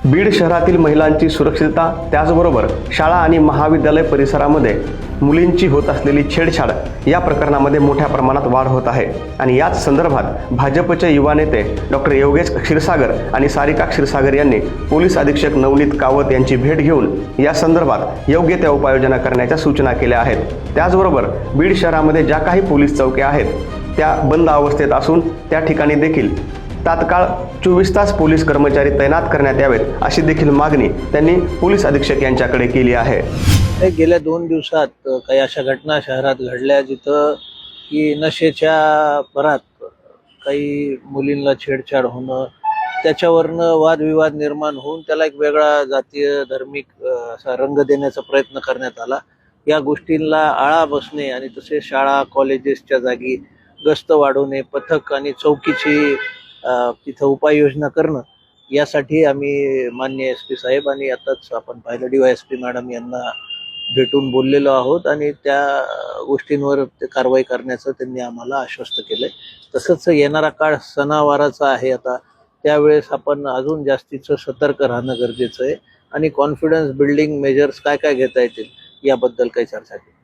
बीड शहरातील महिलांची सुरक्षितता, त्याचबरोबर शाळा आणि महाविद्यालय परिसरामध्ये मुलींची होत असलेली छेडछाड या प्रकरणामध्ये मोठ्या प्रमाणात वाढ होत आहे आणि याच संदर्भात भाजपचे युवा नेते डॉक्टर योगेश क्षीरसागर आणि सारिका क्षीरसागर यांनी पोलीस अधीक्षक नवनीत कावत यांची भेट घेऊन या संदर्भात योग्य त्या उपाययोजना करण्याच्या सूचना केल्या आहेत। त्याचबरोबर बीड शहरामध्ये ज्या काही पोलीस चौक्या आहेत त्या बंद अवस्थेत असून त्या ठिकाणी देखील तात्काळ 24 तास पोलीस कर्मचारी तैनात करण्यात यावेत अशी देखील मागणी त्यांनी पोलीस अधीक्षक यांच्याकडे केली आहे। गेल्या 2 दिवसात काही अशा घटना शहरात घडल्या जिथं की नशेच्या भरात काही मुलींना छेडछाड होणं, त्याच्यावरनं वादविवाद निर्माण होऊन त्याला एक वेगळा जातीय धार्मिक असा रंग देण्याचा प्रयत्न करण्यात आला। या गोष्टींना आळा बसणे आणि तसे शाळा कॉलेजेसच्या जागी गस्त वाढवणे, पथक आणि चौकीची तिथं उपाययोजना करणं, यासाठी आम्ही माननीय SP साहेब आणि आताच आपण पाहिलं DYSP मॅडम यांना भेटून बोललेलो आहोत आणि त्या गोष्टींवर ते कारवाई करण्याचं त्यांनी आम्हाला आश्वस्त केलंय। तसंच येणारा काळ सणावाराचा आहे, आता त्यावेळेस आपण अजून जास्तीचं सतर्क राहणं गरजेचं आहे आणि कॉन्फिडन्स बिल्डिंग मेजर्स काय काय घेता येतील याबद्दल काही चर्चा केली।